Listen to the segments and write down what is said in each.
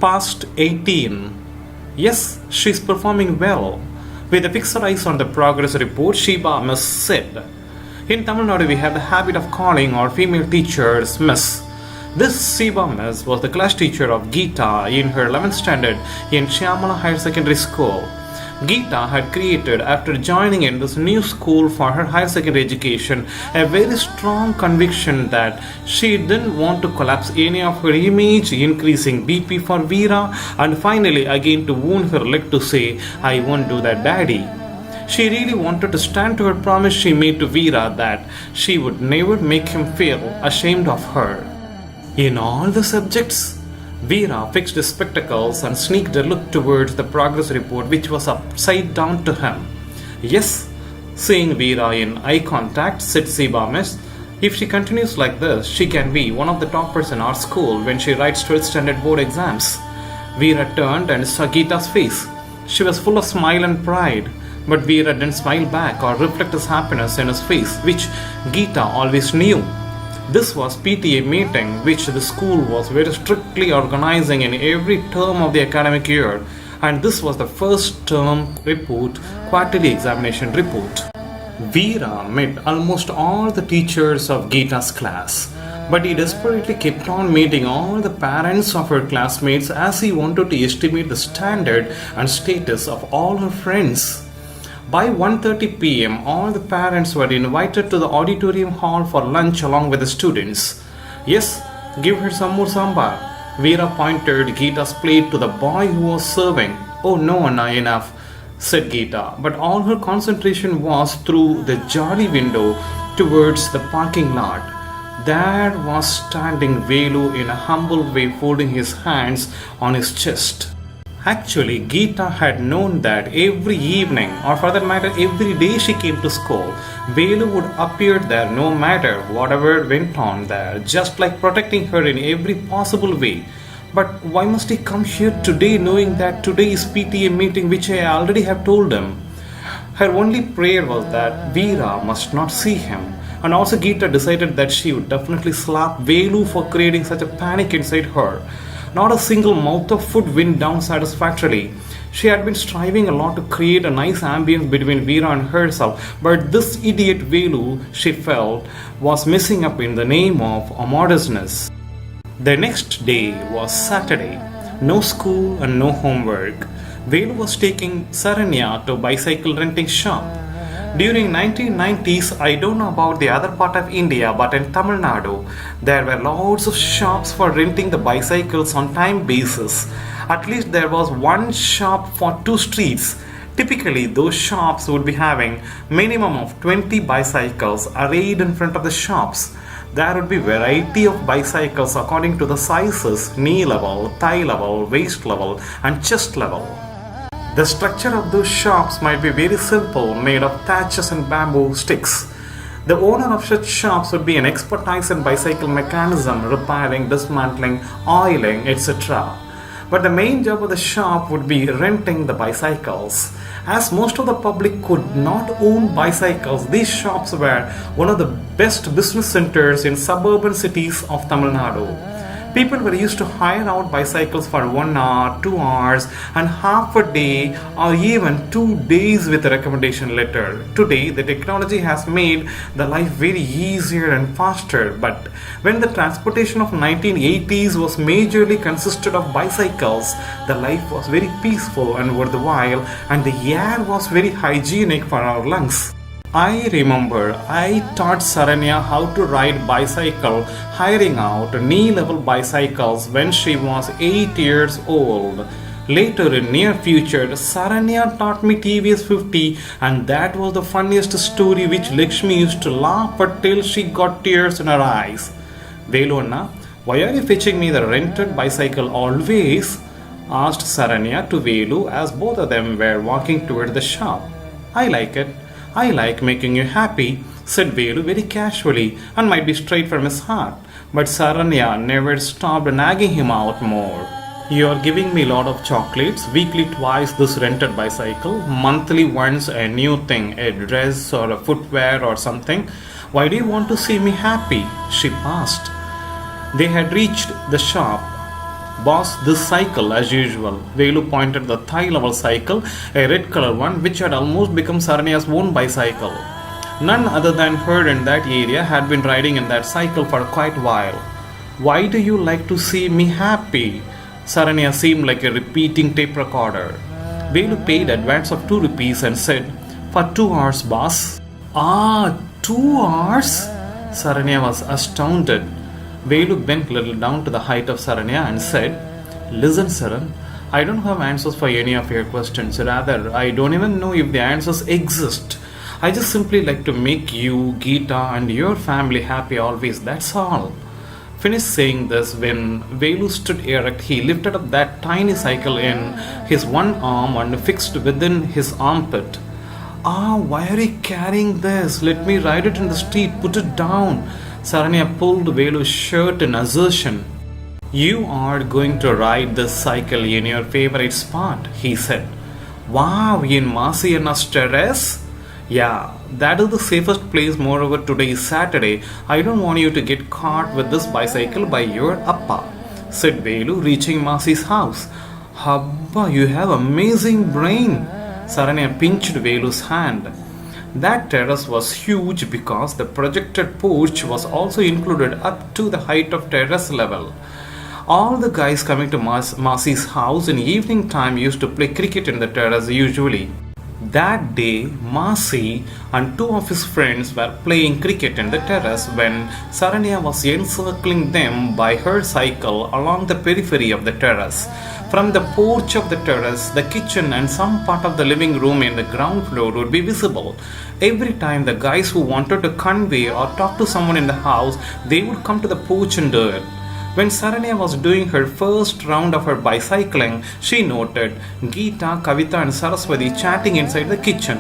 past 18. Yes, she's performing well. With a fixed eyes on the progress report, Sheba Miss said. In Tamil Nadu, we have the habit of calling our female teachers Miss. This Sheba Miss was the class teacher of Geeta in her 11th standard in Shyamala Higher Secondary School. Geeta had created, after joining in this new school for her higher secondary education, a very strong conviction that she didn't want to collapse any of her image, increasing BP for Veera, and finally again to wound her leg to say, "I won't do that, Daddy." She really wanted to stand to her promise she made to Veera that she would never make him feel ashamed of her. In all the subjects, Veera fixed his spectacles and sneaked a look towards the progress report which was upside down to him. Yes, seeing Veera in eye contact, said Sheba Miss, if she continues like this, she can be one of the toppers in our school when she writes 12th standard board exams. Veera turned and saw Geeta's face. She was full of smile and pride, but Veera didn't smile back or reflect his happiness in his face, which Geeta always knew. This was PTA meeting which the school was very strictly organizing in every term of the academic year, and this was the first term report, quarterly examination report. Veera met almost all the teachers of Geeta's class, but he desperately kept on meeting all the parents of her classmates as he wanted to estimate the standard and status of all her friends. By 1:30 p.m., all the parents were invited to the auditorium hall for lunch along with the students. Yes, give her some more sambar. Veera pointed Geeta's plate to the boy who was serving. Oh no, Anna, enough, said Geeta, but all her concentration was through the jolly window towards the parking lot. There was standing Velu in a humble way, folding his hands on his chest. Actually, Geeta had known that every evening, or for that matter every day she came to school, Velu would appear there no matter whatever went on there, just like protecting her in every possible way. But why must he come here today knowing that today is PTA meeting which I already have told him? Her only prayer was that Veera must not see him. And also Geeta decided that she would definitely slap Velu for creating such a panic inside her. Not a single mouth of food went down satisfactorily. She had been striving a lot to create a nice ambience between Veera and herself, but this idiot Velu, she felt, was messing up in the name of modestness. The next day was Saturday. No school and no homework. Velu was taking Saranya to bicycle renting shop. During 1990s, I don't know about the other part of India, but in Tamil Nadu, there were lots of shops for renting the bicycles on time basis. At least there was one shop for 2 streets. Typically, those shops would be having minimum of 20 bicycles arrayed in front of the shops. There would be variety of bicycles according to the sizes, knee level, thigh level, waist level, and chest level. The structure of those shops might be very simple, made of thatches and bamboo sticks. The owner of such shops would be an expertise in bicycle mechanism, repairing, dismantling, oiling, etc. But the main job of the shop would be renting the bicycles. As most of the public could not own bicycles, these shops were one of the best business centers in suburban cities of Tamil Nadu. People were used to hire out bicycles for 1 hour, 2 hours, and half a day, or even 2 days with a recommendation letter. Today, the technology has made the life very easier and faster, but when the transportation of 1980s was majorly consisted of bicycles, the life was very peaceful and worthwhile, and the air was very hygienic for our lungs. I remember I taught Saranya how to ride bicycle, hiring out knee-level bicycles when she was 8 years old. Later in near future, Saranya taught me TVS 50, and that was the funniest story which Lakshmi used to laugh at till she got tears in her eyes. Velu Anna, why are you fetching me the rented bicycle always? Asked Saranya to Velu as both of them were walking toward the shop. I like it. I like making you happy, said Velu very casually and might be straight from his heart. But Saranya never stopped nagging him out more. You are giving me a lot of chocolates, weekly twice this rented bicycle, monthly once a new thing, a dress or a footwear or something. Why do you want to see me happy? She asked. They had reached the shop. Boss, this cycle as usual. Velu pointed the thigh level cycle, a red color one which had almost become Saranya's own bicycle. None other than her in that area had been riding in that cycle for quite a while. Why do you like to see me happy? Saranya seemed like a repeating tape recorder. Velu paid advance of 2 rupees and said, For 2 hours, boss. Ah, 2 hours? Saranya was astounded. Velu bent a little down to the height of Saranya and said, Listen, Saran, I don't have answers for any of your questions. Rather, I don't even know if the answers exist. I just simply like to make you, Geeta, and your family happy always. That's all. Finished saying this, when Velu stood erect, he lifted up that tiny cycle in his one arm and fixed within his armpit. Ah, why are you carrying this? Let me ride it in the street. Put it down. Saranya pulled Velu's shirt in assertion. You are going to ride this cycle in your favorite spot, he said. Wow, in Masiana's terrace? Yeah, that is the safest place. Moreover, today is Saturday. I don't want you to get caught with this bicycle by your appa, said Velu, reaching Masi's house. Habba, you have amazing brain. Saranya pinched Velu's hand. That terrace was huge because the projected porch was also included up to the height of terrace level. All the guys coming to Masi's house in evening time used to play cricket in the terrace usually. That day, Masi and 2 of his friends were playing cricket in the terrace when Saranya was encircling them by her cycle along the periphery of the terrace. From the porch of the terrace, the kitchen and some part of the living room in the ground floor would be visible. Every time the guys who wanted to convey or talk to someone in the house, they would come to the porch and do it. When Saranya was doing her first round of her bicycling, she noted Geeta, Kavita and Saraswati chatting inside the kitchen.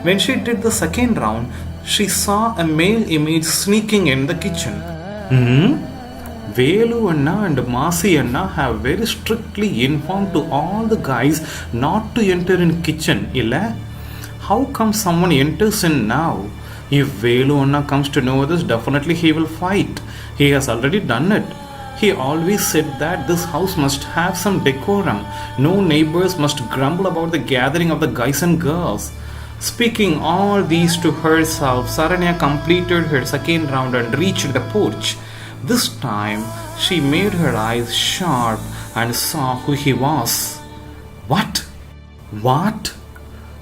When she did the second round, she saw a male image sneaking in the kitchen. Velu Anna and Masi Anna have very strictly informed to all the guys not to enter in kitchen, illa? How come someone enters in now? If Velu Anna comes to know this, definitely he will fight. He has already done it. He always said that this house must have some decorum. No neighbors must grumble about the gathering of the guys and girls. Speaking all these to herself, Saranya completed her second round and reached the porch. This time, she made her eyes sharp and saw who he was. What? What?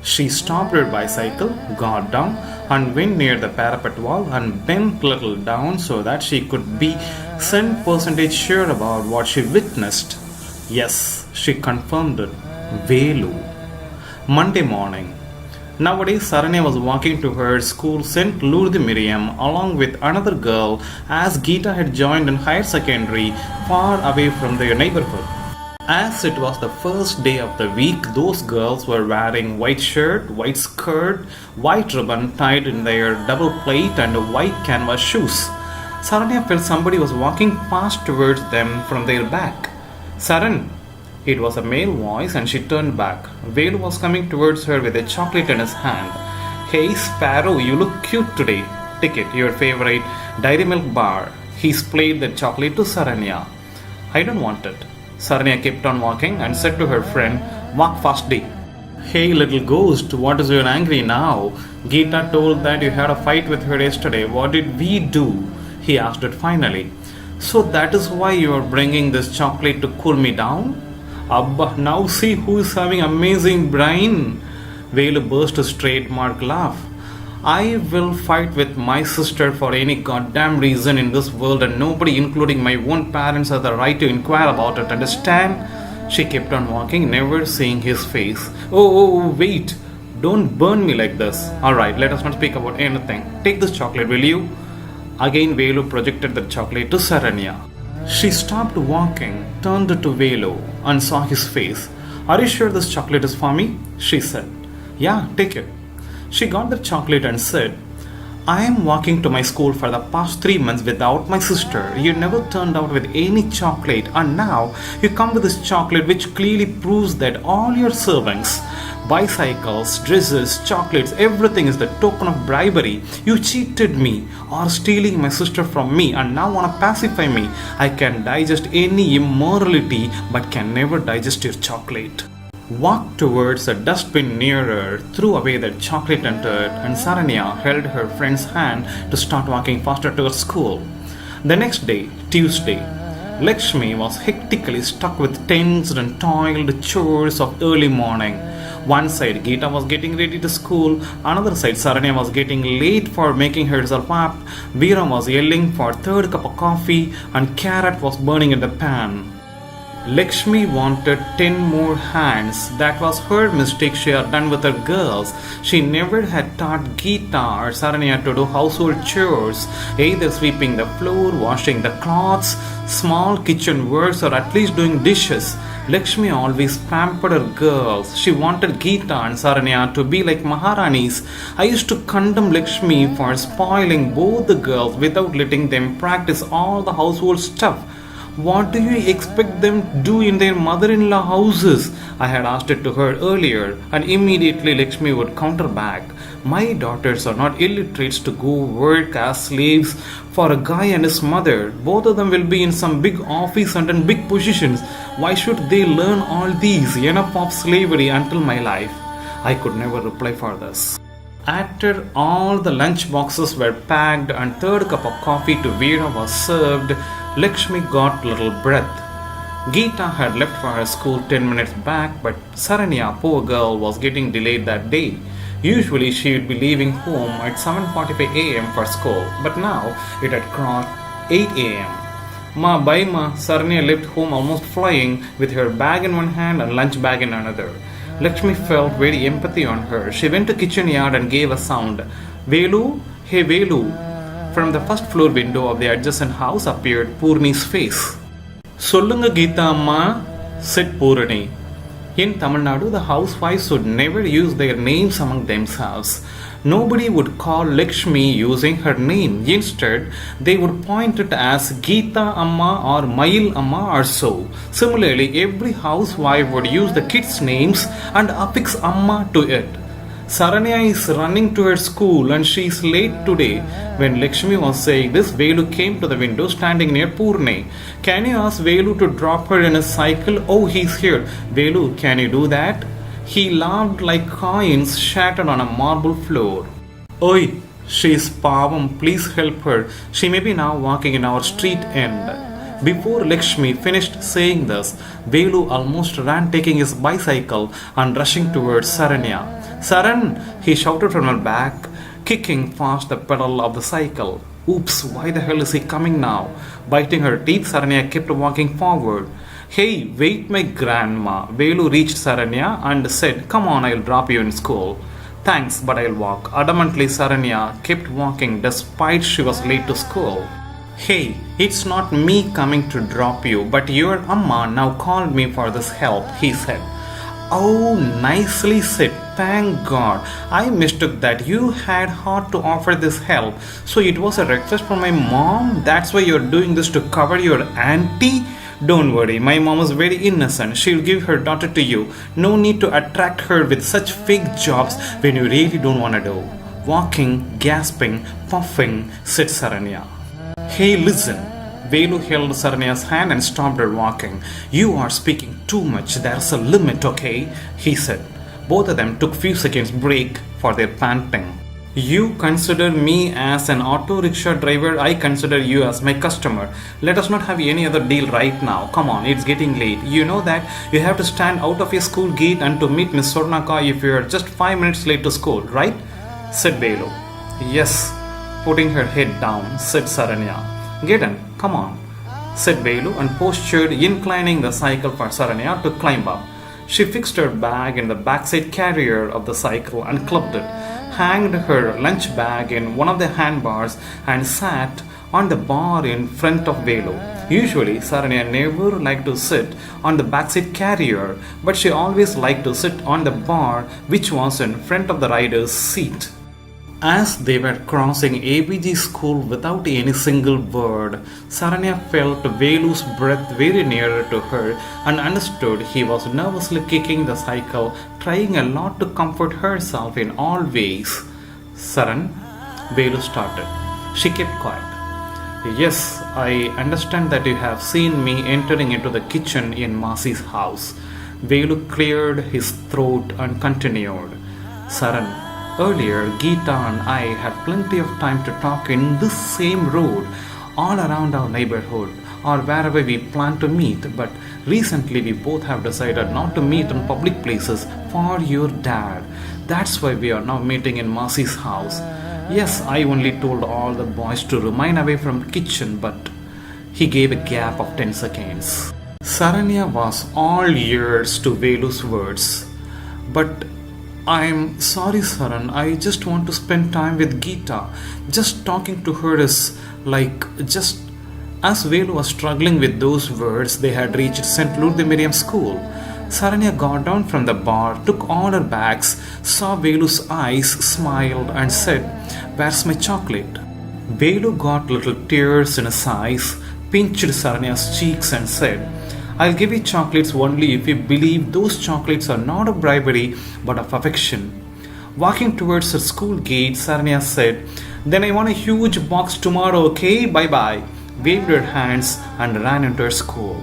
She stopped her bicycle, got down, and went near the parapet wall and bent a little down so that she could be 100% sure about what she witnessed. Yes, she confirmed it. Velu. Monday morning. Nowadays, Saranya was walking to her school St. Lourdes Miriam along with another girl as Geeta had joined in higher secondary far away from their neighborhood. As it was the first day of the week, those girls were wearing white shirt, white skirt, white ribbon tied in their double plait and white canvas shoes. Saranya felt somebody was walking past towards them from their back. Saran! It was a male voice and she turned back. Velu was coming towards her with a chocolate in his hand. Hey Sparrow, you look cute today. Take it, your favorite Dairy Milk bar. He splayed the chocolate to Saranya. I don't want it. Saranya kept on walking and said to her friend, Walk fast, day. Hey little ghost, what is your angry now? Geeta told that you had a fight with her yesterday. What did we do? He asked it finally. So that is why you are bringing this chocolate to cool me down? Abba, now see who is having amazing brain. Velu burst a trademark laugh. I will fight with my sister for any goddamn reason in this world and nobody including my own parents has the right to inquire about it, understand? She kept on walking, never seeing his face. Oh, wait. Don't burn me like this. Alright, let us not speak about anything. Take this chocolate, will you? Again Velu projected the chocolate to Saranya. She stopped walking, turned to Velu and saw his face. Are you sure this chocolate is for me? She said. Yeah, take it. She got the chocolate and said, I am walking to my school for the past 3 months without my sister. You never turned out with any chocolate, and now you come with this chocolate which clearly proves that all your servings, bicycles, dresses, chocolates, everything is the token of bribery. You cheated me or stealing my sister from me and now want to pacify me. I can digest any immorality but can never digest your chocolate. Walked towards a dustbin nearer, threw away the chocolate entered, and Saranya held her friend's hand to start walking faster towards school. The next day, Tuesday, Lakshmi was hectically stuck with tensed and toiled chores of early morning. One side Gita was getting ready to school, another side Saranya was getting late for making herself up, Veera was yelling for third cup of coffee, and carrot was burning in the pan. Lakshmi wanted 10 more hands. That was her mistake she had done with her girls. She never had taught Geeta or Saranya to do household chores, either sweeping the floor, washing the clothes, small kitchen works, or at least doing dishes. Lakshmi always pampered her girls. She wanted Geeta and Saranya to be like Maharanis. I used to condemn Lakshmi for spoiling both the girls without letting them practice all the household stuff. What do you expect them to do in their mother-in-law houses? I had asked it to her earlier, and immediately Lakshmi would counter back. My daughters are not illiterates to go work as slaves for a guy and his mother. Both of them will be in some big office and in big positions. Why should they learn all these? Enough of slavery until my life. I could never reply for this. After all the lunch boxes were packed and third cup of coffee to Veera was served, Lakshmi got little breath. Geeta had left for her school 10 minutes back, but Saranya, poor girl, was getting delayed that day. Usually she would be leaving home at 7:45 a.m. for school, but now it had crossed 8 a.m. Ma bye ma, Saranya left home almost flying with her bag in one hand and lunch bag in another. Lakshmi felt very empathy on her. She went to kitchen yard and gave a sound. Velu, hey Velu. From the first floor window of the adjacent house appeared Purni's face. Sollunga Geeta amma, said Purni. In Tamil Nadu, the housewives would never use their names among themselves. Nobody would call Lakshmi using her name. Instead, they would point it as Geeta Amma or Mayil Amma or so. Similarly, every housewife would use the kids' names and affix Amma to it. Saranya is running to her school and she is late today. When Lakshmi was saying this, Velu came to the window standing near Purni. Can you ask Velu to drop her in a cycle? Oh, he's here. Velu, can you do that? He laughed like coins shattered on a marble floor. Oi, she is pavam, please help her. She may be now walking in our street end. Before Lakshmi finished saying this, Velu almost ran taking his bicycle and rushing towards Saranya. Saran, he shouted from her back, kicking fast the pedal of the cycle. Oops, why the hell is he coming now? Biting her teeth, Saranya kept walking forward. Hey, wait my grandma. Velu reached Saranya and said, come on, I'll drop you in school. Thanks, but I'll walk. Adamantly, Saranya kept walking despite she was late to school. Hey, it's not me coming to drop you, but your Amma now called me for this help, he said. Oh, nicely said. Thank God. I mistook that you had heart to offer this help. So it was a request from my mom? That's why you're doing this to cover your auntie? Don't worry, my mom is very innocent. She'll give her daughter to you. No need to attract her with such fake jobs when you really don't want to do. Walking, gasping, puffing, said Saranya. Hey, listen. Velu held Saranya's hand and stopped her walking. You are speaking too much. There's a limit, okay? He said. Both of them took few seconds break for their panting. You consider me as an auto rickshaw driver. I consider you as my customer. Let us not have any other deal right now. Come on, it's getting late. You know that you have to stand out of your school gate and to meet Miss Sornaka if you are just 5 minutes late to school, right? Said Velu. Yes. Putting her head down, said Saranya. Get in, come on, said Velu and postured, inclining the cycle for Saranya to climb up. She fixed her bag in the backside carrier of the cycle and clubbed it, hanged her lunch bag in one of the handbars and sat on the bar in front of Velu. Usually, Saranya never liked to sit on the backside carrier, but she always liked to sit on the bar which was in front of the rider's seat. As they were crossing ABG school without any single word, Saranya felt Velu's breath very nearer to her and understood he was nervously kicking the cycle, trying a lot to comfort herself in all ways. Saran, Velu started. She kept quiet. Yes, I understand that you have seen me entering into the kitchen in Masi's house. Velu cleared his throat and continued. Saran, earlier Geeta and I had plenty of time to talk in this same road, all around our neighborhood, or wherever we plan to meet, but recently we both have decided not to meet in public places for your dad. That's why we are now meeting in Masi's house. Yes, I only told all the boys to remain away from kitchen, but he gave a gap of 10 seconds. Saranya was all ears to Velu's words. But I'm sorry, Saran. I just want to spend time with Geeta. Just talking to her is like just. As Velu was struggling with those words, they had reached St. Lourdes Miriam School. Saranya got down from the bar, took all her bags, saw Velu's eyes, smiled, and said, "Where's my chocolate?" Velu got little tears in his eyes, pinched Saranya's cheeks, and said, "I'll give you chocolates only if you believe those chocolates are not a bribery but of affection." Walking towards her school gate, Saranya said, "Then I want a huge box tomorrow, okay? Bye bye." Waved her hands and ran into her school.